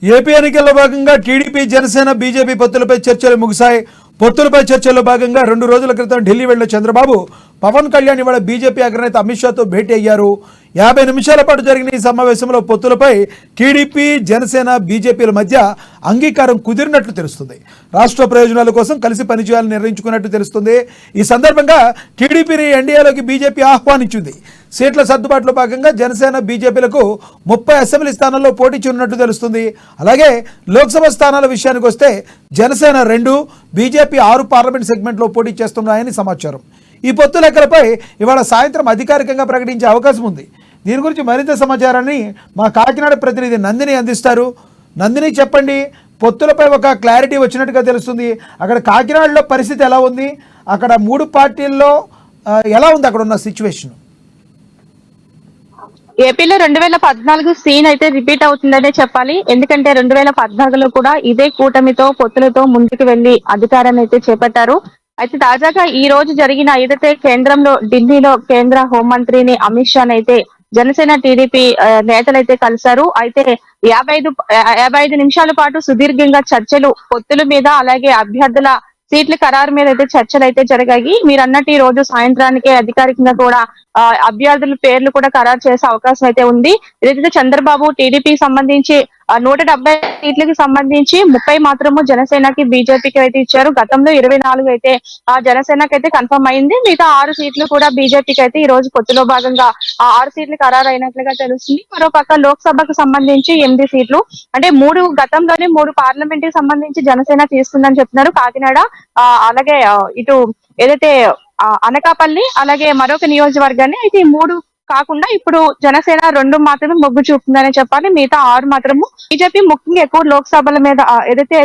AP ఎన్నికల్లో భాగంగా TDP Janasena BJP పొత్తులపై చర్చలు ముగిశాయి. పొత్తులపై చర్చల్లో భాగంగా 2 రోజుల క్రితం ఢిల్లీ వెళ్లిన చంద్రబాబు పవన్ కళ్యాణ్ ఇవాళ బీజేపీ అగ్రనేత అమిత్ షాతో భేటీ అయ్యారు. 50 నిమిషాల పాటు జరిగిన ఈ సమావేశంలో పొత్తులపై టీడీపీ జనసేన బీజేపీల మధ్య అంగీకారం కుదిరినట్లు తెలుస్తుంది. రాష్ట్ర ప్రయోజనాల కోసం కలిసి పనిచేయాలని నిర్ణయించుకున్నట్టు తెలుస్తుంది. ఈ సందర్భంగా టీడీపీని ఎన్డీఏలోకి బీజేపీ ఆహ్వానించింది. సీట్ల సర్దుబాటులో భాగంగా జనసేన బీజేపీలకు 30 అసెంబ్లీ స్థానాల్లో పోటీ చేయనున్నట్టు తెలుస్తుంది. అలాగే లోక్సభ స్థానాల విషయానికి వస్తే జనసేన 2, బీజేపీ 6 పార్లమెంట్ సెగ్మెంట్లో పోటీ చేస్తున్నాయని సమాచారం. ఈ పొత్తు లెక్కలపై ఇవాళ సాయంత్రం అధికారికంగా ప్రకటించే అవకాశం ఉంది. దీని గురించి మరింత సమాచారాన్ని మా కాకినాడ ప్రతినిధి నందిని అందిస్తారు. నందిని, చెప్పండి, పొత్తులపై ఒక క్లారిటీ వచ్చినట్టుగా తెలుస్తుంది. అక్కడ కాకినాడలో పరిస్థితి ఎలా ఉంది? అక్కడ 3 పార్టీల్లో ఎలా ఉంది అక్కడ ఉన్న సిచ్యువేషన్? ఏపీలో 2014 సీన్ అయితే రిపీట్ అవుతుందనే చెప్పాలి. ఎందుకంటే 2014లో కూడా ఇదే కూటమితో పొత్తులతో ముందుకు వెళ్లి అధికారాన్ని అయితే చేపట్టారు. అయితే తాజాగా ఈ రోజు జరిగిన ఏదైతే కేంద్రంలో ఢిల్లీలో కేంద్ర హోంమంత్రిని అమిత్ షా అయితే జనసేన టీడీపీ నేతలైతే కలిశారు. అయితే 55 నిమిషాల పాటు సుదీర్ఘంగా చర్చలు పొత్తుల మీద అలాగే అభ్యర్థుల సీట్ల ఖరారు మీద అయితే చర్చలు అయితే జరిగాయి. మీరు అన్నట్టు ఈ రోజు సాయంత్రానికే అధికారికంగా కూడా అభ్యర్థుల పేర్లు కూడా ఖరారు చేసే అవకాశం అయితే ఉంది. ఏదైతే చంద్రబాబు టీడీపీ సంబంధించి 170 సీట్లకి సంబంధించి 30 మాత్రము జనసేనకి బీజేపీకి అయితే ఇచ్చారు. గతంలో 24 అయితే జనసేనకి అయితే కన్ఫర్మ్ అయింది. మిగతా 6 సీట్లు కూడా బీజేపీకి అయితే ఈ రోజు పొత్తులో భాగంగా 6 సీట్లు ఖరారు అయినట్లుగా తెలుస్తుంది. మరోపక్క లోక్సభకు సంబంధించి 8 సీట్లు, అంటే 3 గతంలోనే 3 పార్లమెంట్ కి సంబంధించి జనసేన తీసుకుందని చెప్తున్నారు. కాకినాడ అలాగే ఇటు ఏదైతే అనకాపల్లి అలాగే మరొక నియోజకవర్గాన్ని అయితే ఈ 3 కాకుండా ఇప్పుడు జనసేన 2 మాత్రమే మొగ్గు చూపుతుందని చెప్పాలి. మిగతా 6 మాత్రము బీజేపీ ముఖ్యంగా ఎక్కువ లోక్సభల మీద ఏదైతే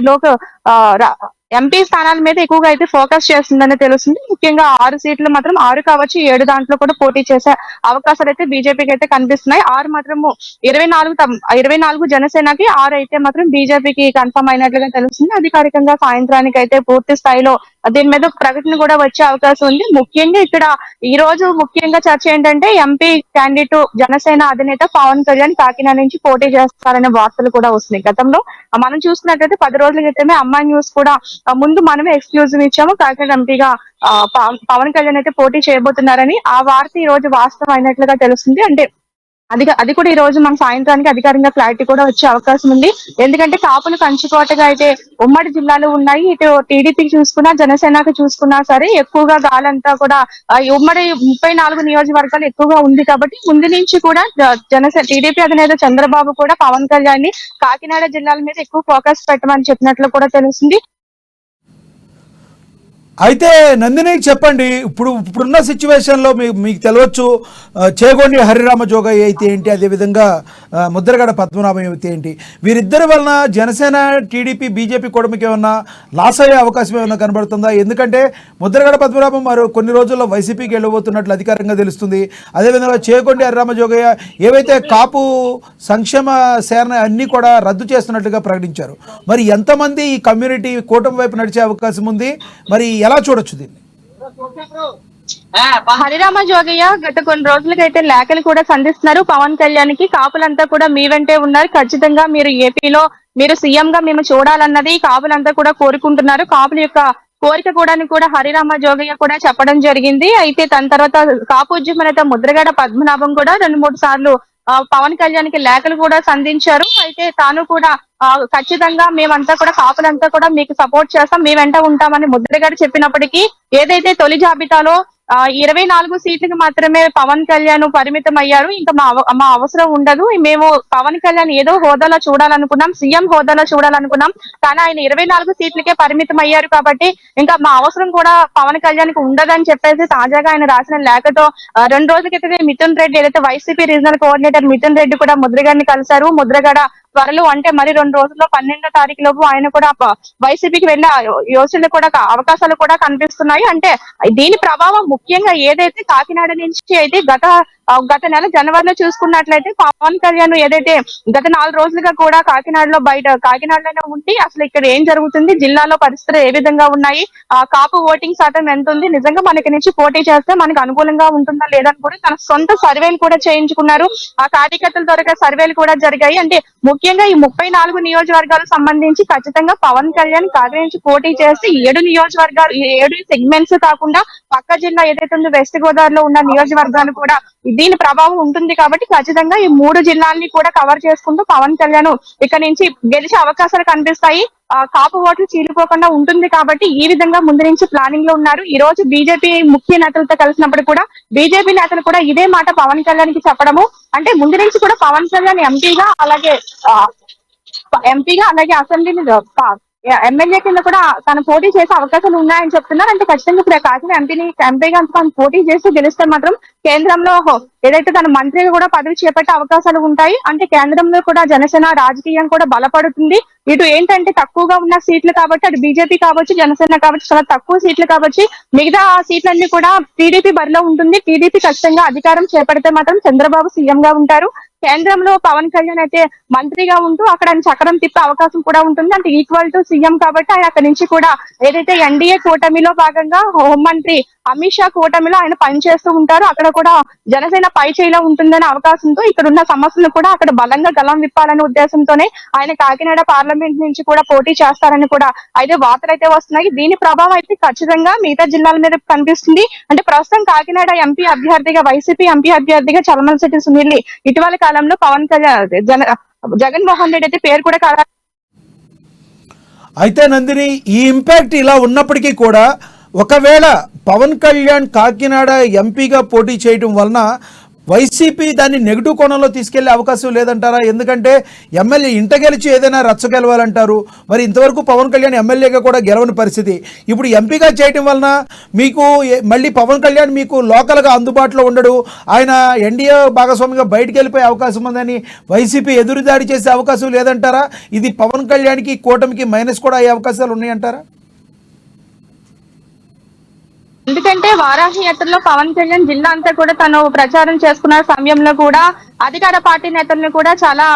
ఎంపీ స్థానాల మీద ఎక్కువగా అయితే ఫోకస్ చేస్తుందని తెలుస్తుంది. ముఖ్యంగా 6 సీట్లు మాత్రం 6 కావచ్చు 7 దాంట్లో కూడా పోటీ చేసే అవకాశాలు అయితే బీజేపీకి అయితే కనిపిస్తున్నాయి. 6 మాత్రము 24 జనసేనకి, 6 అయితే మాత్రం బీజేపీకి కన్ఫర్మ్ అయినట్లుగా తెలుస్తుంది. అధికారికంగా సాయంత్రానికి అయితే పూర్తి స్థాయిలో దీని మీద ప్రకటన కూడా వచ్చే అవకాశం ఉంది. ముఖ్యంగా ఇక్కడ ఈ రోజు ముఖ్యంగా చర్చ ఏంటంటే ఎంపీ క్యాండిడేట్ జనసేన అధినేత పవన్ కళ్యాణ్ కాకినాడ నుంచి పోటీ చేస్తారనే వార్తలు కూడా వస్తున్నాయి. గతంలో మనం చూసుకున్నట్లయితే 10 రోజుల క్రితమే అమ్మాయి న్యూస్ కూడా ముందు మనమే ఎక్స్క్లూజివ్ ఇచ్చాము. కాకినాడ ఎంపీగా పవన్ కళ్యాణ్ అయితే పోటీ చేయబోతున్నారని. ఆ వార్త ఈ రోజు వాస్తవం అయినట్లుగా తెలుస్తుంది. అంటే అది కూడా ఈ రోజు మన సాయంత్రానికి అధికారికంగా క్లారిటీ కూడా వచ్చే అవకాశం ఉంది. ఎందుకంటే కాపులు కంచుకోటగా అయితే ఉమ్మడి జిల్లాలో ఉన్నాయి. ఇటు టీడీపీకి చూసుకున్నా జనసేనకి చూసుకున్నా సరే ఎక్కువగా గాలంతా కూడా ఉమ్మడి 34 నియోజకవర్గాలు ఎక్కువగా ఉంది. కాబట్టి ముందు నుంచి కూడా జనసేన టీడీపీ అధినేత చంద్రబాబు కూడా పవన్ కళ్యాణ్ ని కాకినాడ జిల్లాల మీద ఎక్కువ ఫోకస్ పెట్టమని చెప్పినట్లు కూడా తెలుస్తుంది. అయితే నందిని, చెప్పండి, ఇప్పుడున్న సిచ్యువేషన్లో మీకు తెలియచ్చు చేగొండి హరిరామ జోగయ్య అయితే ఏంటి, అదేవిధంగా ముద్రగడ పద్మనాభం అయితే ఏంటి, వీరిద్దరి వలన జనసేన టీడీపీ బీజేపీ కూటమికి ఏమన్నా లాస్ అయ్యే అవకాశం ఏమన్నా కనబడుతుందా? ఎందుకంటే ముద్రగడ పద్మనాభం మరో కొన్ని రోజుల్లో వైసీపీకి వెళ్ళబోతున్నట్లు అధికారంగా తెలుస్తుంది. అదేవిధంగా చేగొండి హరిరామ జోగయ్య ఏవైతే కాపు సంక్షేమ సేన అన్నీ కూడా రద్దు చేస్తున్నట్లుగా ప్రకటించారు. మరి ఎంతమంది ఈ కమ్యూనిటీ కూటమి వైపు నడిచే అవకాశం ఉంది? మరి ఎలా చూడొచ్చు దీన్ని? హరిరామ జోగయ్య గత కొన్ని రోజులకైతే లేఖలు కూడా సంధిస్తున్నారు పవన్ కళ్యాణ్ కి. కాపులంతా కూడా మీ వెంటే ఉన్నారు, ఖచ్చితంగా మీరు ఏపీలో మీరు సీఎం గా మేము చూడాలన్నది కాపులంతా కూడా కోరుకుంటున్నారు. కాపుల యొక్క కోరిక కూడా హరిరామ జోగయ్య కూడా చెప్పడం జరిగింది. అయితే తన తర్వాత కాపు ఉద్యమ నేత ముద్రగడ పద్మనాభం కూడా 2-3 సార్లు పవన్ కళ్యాణ్ కి లేఖలు కూడా సంధించారు. అయితే తాను కూడా ఖచ్చితంగా మేమంతా కూడా కాపులంతా కూడా మీకు సపోర్ట్ చేస్తాం, మీ వెంట ఉంటామని ముద్రగడ చెప్పినప్పటికీ ఏదైతే తొలి జాబితాలో 24 సీట్లకు మాత్రమే పవన్ కళ్యాణ్ పరిమితం అయ్యారు. ఇంకా మా అవసరం ఉండదు, మేము పవన్ కళ్యాణ్ ఏదో హోదాలో చూడాలనుకున్నాం, సీఎం హోదాలో చూడాలనుకున్నాం, కానీ ఆయన 24 సీట్లకే పరిమితం అయ్యారు. కాబట్టి ఇంకా మా అవసరం కూడా పవన్ కళ్యాణ్ కి ఉండదని చెప్పేసి తాజాగా ఆయన రాసిన లేఖతో 2 రోజుల క్రితమే మిథున్ రెడ్డి, ఏదైతే YCP regional coordinator Mithun Reddy కూడా ముద్రగడని కలిశారు. ముద్రగడ త్వరలో అంటే మరి 2 రోజుల్లో 12వ తారీఖు లోపు ఆయన కూడా వైసీపీకి వెళ్ళే యోచనలు కూడా అవకాశాలు కూడా కనిపిస్తున్నాయి. అంటే దీని ప్రభావం ముఖ్యంగా ఏదైతే కాకినాడ నుంచి అయితే గత గత నెల జనవరిలో చూసుకున్నట్లయితే పవన్ కళ్యాణ్ ఏదైతే గత 4 రోజులుగా కూడా కాకినాడలోనే ఉండి అసలు ఇక్కడ ఏం జరుగుతుంది, జిల్లాలో పరిస్థితులు ఏ విధంగా ఉన్నాయి, కాపు ఓటింగ్ శాతం ఎంత ఉంది, నిజంగా మనకి నుంచి పోటీ చేస్తే మనకు అనుకూలంగా ఉంటుందా లేదని కూడా తన సొంత సర్వేలు కూడా చేయించుకున్నారు. ఆ కార్యకర్తల ద్వారా సర్వేలు కూడా జరిగాయి. అంటే ముఖ్యంగా ఈ 34 నియోజకవర్గాలకు సంబంధించి ఖచ్చితంగా పవన్ కళ్యాణ్ కాకినాడ నుంచి పోటీ చేసి 7 నియోజకవర్గాలు 7 సెగ్మెంట్స్ కాకుండా పక్క జిల్లా ఏదైతే ఉందో వెస్ట్ గోదావరిలో ఉన్న నియోజకవర్గాలు కూడా దీని ప్రభావం ఉంటుంది కాబట్టి ఖచ్చితంగా ఈ 3 జిల్లాల్ని కూడా కవర్ చేసుకుంటూ పవన్ కళ్యాణ్ ఇక్కడ నుంచి గెలిచే అవకాశాలు కనిపిస్తాయి. కాపు ఓట్లు చీలిపోకుండా ఉంటుంది కాబట్టి ఈ విధంగా ముందు నుంచి ప్లానింగ్ లో ఉన్నారు. ఈ రోజు బీజేపీ ముఖ్య నేతలతో కలిసినప్పుడు కూడా బీజేపీ నేతలు కూడా ఇదే మాట పవన్ కళ్యాణ్ కి చెప్పడము, అంటే ముందు నుంచి కూడా పవన్ కళ్యాణ్ ఎంపీగా అలాగే అసెంబ్లీని ఎమ్మెల్యే కింద కూడా తను పోటీ చేసే అవకాశాలు ఉన్నాయని చెప్తున్నారు. అంటే ఖచ్చితంగా ఇప్పుడు కాకినాడ ఎంపీగా తను పోటీ చేసి గెలిస్తే మాత్రం కేంద్రంలో ఏదైతే తన మంత్రిగా కూడా పదవి చేపట్టే అవకాశాలు ఉంటాయి. అంటే కేంద్రంలో కూడా జనసేన రాజకీయం కూడా బలపడుతుంది. ఇటు ఏంటంటే తక్కువగా ఉన్న సీట్లు కాబట్టి అటు బీజేపీ కావచ్చు జనసేన కావచ్చు చాలా తక్కువ సీట్లు కాబట్టి మిగతా సీట్లన్నీ కూడా టీడీపీ బరిలో ఉంటుంది. టీడీపీ ఖచ్చితంగా అధికారం చేపడితే మాత్రం చంద్రబాబు సీఎం గా ఉంటారు. కేంద్రంలో పవన్ కళ్యాణ్ అయితే మంత్రిగా ఉంటూ అక్కడ ఆయన చక్రం తిప్పే అవకాశం కూడా ఉంటుంది. అంటే ఈక్వల్ టు సీఎం కాబట్టి ఆయన అక్కడి నుంచి కూడా ఏదైతే ఎన్డీఏ కూటమిలో భాగంగా హోంమంత్రి అమిత్ షా కూటమిలో ఆయన పనిచేస్తూ ఉంటారు. అక్కడ కూడా జనసేన పై చేయిలో ఉంటుందనే అవకాశంతో ఇక్కడ ఉన్న సమస్యలను కూడా అక్కడ బలంగా గలం విప్పాలనే ఉద్దేశంతోనే ఆయన కాకినాడ పార్లమెంట్ నుంచి కూడా పోటీ చేస్తారని కూడా అయితే వార్తలు అయితే వస్తున్నాయి. దీని ప్రభావం అయితే ఖచ్చితంగా మిగతా జిల్లాల మీద కనిపిస్తుంది. అంటే ప్రస్తుతం కాకినాడ ఎంపీ అభ్యర్థిగా వైసీపీ ఎంపీ అభ్యర్థిగా చలమలశెట్టి సునీల్ ఇటీవల కాలంలో పవన్ కళ్యాణ్ జగన్మోహన్ రెడ్డి అయితే పేరు కూడా అయితే నందిని, ఈ ఇంపాక్ట్ ఇలా ఉన్నప్పటికీ కూడా ఒకవేళ పవన్ కళ్యాణ్ కాకినాడ ఎంపీగా పోటీ చేయడం వలన వైసీపీ దాన్ని నెగిటివ్ కోణంలో తీసుకెళ్లే అవకాశం లేదంటారా? ఎందుకంటే ఎమ్మెల్యే ఇంట గెలిచి ఏదైనా రచ్చ గెలవాలంటారు. మరి ఇంతవరకు పవన్ కళ్యాణ్ ఎమ్మెల్యేగా కూడా గెలవని పరిస్థితి. ఇప్పుడు ఎంపీగా చేయడం వలన మీకు మళ్ళీ పవన్ కళ్యాణ్ మీకు లోకల్గా అందుబాటులో ఉండడు, ఆయన ఎన్డీఏ భాగస్వామిగా బయటకు వెళ్ళిపోయే అవకాశం ఉందని వైసీపీ ఎదురుదాడి చేసే అవకాశం లేదంటారా? ఇది పవన్ కళ్యాణ్కి కూటమికి మైనస్ కూడా అయ్యే అవకాశాలు ఉన్నాయంటారా? ఎందుకంటే వారాహి యాత్రలో పవన్ కళ్యాణ్ జిల్లా అంతా కూడా తను ప్రచారం చేసుకున్న సమయంలో కూడా అధికార పార్టీ నేతలను కూడా చాలా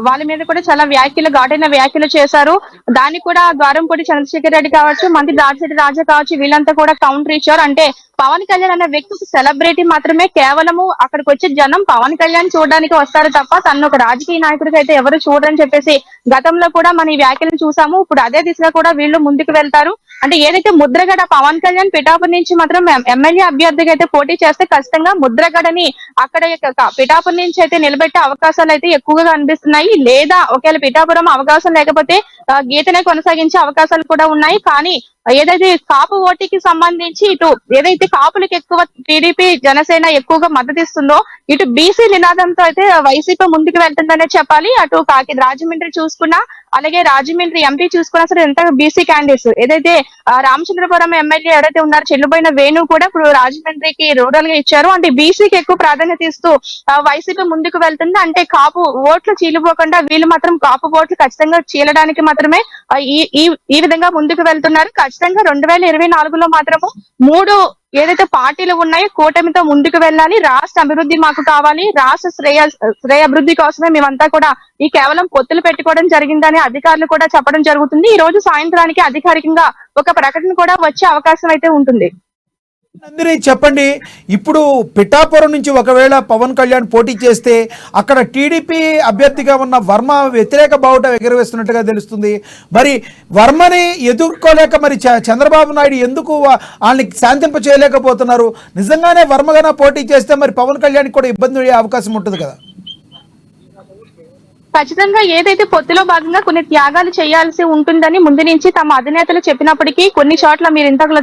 వాళ్ళ మీద కూడా చాలా ఘాటైన వ్యాఖ్యలు చేశారు. దానికి కూడా ద్వారంపూడి చంద్రశేఖర్ రెడ్డి కావచ్చు, మంత్రి దాడిశెట్టి రాజా కావచ్చు, వీళ్ళంతా కూడా కౌంటర్ ఇచ్చారు. అంటే పవన్ కళ్యాణ్ అనే వ్యక్తి సెలబ్రిటీ మాత్రమే, కేవలము అక్కడికి వచ్చే జనం పవన్ కళ్యాణ్ చూడడానికి వస్తారు తప్ప తను ఒక రాజకీయ నాయకుడికి అయితే ఎవరు చూడరని చెప్పేసి గతంలో కూడా మన ఈ వ్యాఖ్యలు చూసాము. ఇప్పుడు అదే దిశగా కూడా వీళ్ళు ముందుకు వెళ్తారు. అంటే ఏదైతే ముద్రగడ పవన్ కళ్యాణ్ పిఠాపురం నుంచి మాత్రం ఎమ్మెల్యే అభ్యర్థిగా అయితే పోటీ చేస్తే ఖచ్చితంగా ముద్రగడని అక్కడ పిఠాపురం నుంచి అయితే నిలబెట్టే అవకాశాలు అయితే ఎక్కువగా కనిపిస్తున్నాయి. లేదా ఒకవేళ పిఠాపురం అవకాశం లేకపోతే గీతనే కొనసాగించే అవకాశాలు కూడా ఉన్నాయి. కానీ ఏదైతే కాపు ఓటికి సంబంధించి ఇటు ఏదైతే కాపులకు ఎక్కువ టీడీపీ జనసేన ఎక్కువగా మద్దతు ఇస్తుందో ఇటు బీసీ నినాదంతో అయితే వైసీపీ ముందుకు వెళ్తుందనే చెప్పాలి. అటు రాజమండ్రి చూసుకున్నా అలాగే రాజమండ్రి ఎంపీ చూసుకున్నా సరే ఎంత బీసీ క్యాండిడేట్స్ ఏదైతే రామచంద్రపురం ఎమ్మెల్యే ఎవరైతే ఉన్నారో చెల్లుబోయిన వేణు కూడా ఇప్పుడు రాజమండ్రికి రూరల్ గా ఇచ్చారు. అంటే బీసీకి ఎక్కువ ప్రాధాన్యత ఇస్తూ వైసీపీ ముందుకు వెళ్తుంది. అంటే కాపు ఓట్లు చీలిపోకుండా వీళ్ళు మాత్రం కాపు ఓట్లు ఖచ్చితంగా చీలడానికి మాత్రమే ఈ విధంగా ముందుకు వెళ్తున్నారు. ఖచ్చితంగా 2024లో మాత్రము 3 ఏదైతే పార్టీలు ఉన్నాయో కూటమితో ముందుకు వెళ్ళాలి. రాష్ట్ర అభివృద్ధి మాకు కావాలి, రాష్ట్ర శ్రేయాభివృద్ధి కోసమే మేమంతా కూడా ఈ కేవలం పొత్తులు పెట్టుకోవడం జరిగిందని అధికారులు కూడా చెప్పడం జరుగుతుంది. ఈ రోజు సాయంత్రానికి అధికారికంగా ఒక ప్రకటన కూడా వచ్చే అవకాశం అయితే ఉంటుంది. నందిని, చెప్పండి, ఇప్పుడు పిఠాపురం నుంచి ఒకవేళ పవన్ కళ్యాణ్ పోటీ చేస్తే అక్కడ టీడీపీ అభ్యర్థిగా ఉన్న వర్మ వ్యతిరేక బావుట ఎగరవేస్తున్నట్టుగా తెలుస్తుంది. మరి వర్మని ఎదుర్కోలేక మరి చంద్రబాబు నాయుడు ఎందుకు వాళ్ళని శాంతింప చేయలేకపోతున్నారు? నిజంగానే వర్మగానే పోటీ చేస్తే మరి పవన్ కళ్యాణ్ కూడా ఇబ్బంది అయ్యే అవకాశం ఉంటుంది కదా? ఖచ్చితంగా ఏదైతే పొత్తులో భాగంగా కొన్ని త్యాగాలు చేయాల్సి ఉంటుందని ముందు నుంచి తమ అధినేతలు చెప్పినప్పటికీ కొన్ని చోట్ల మీరు ఇంతకు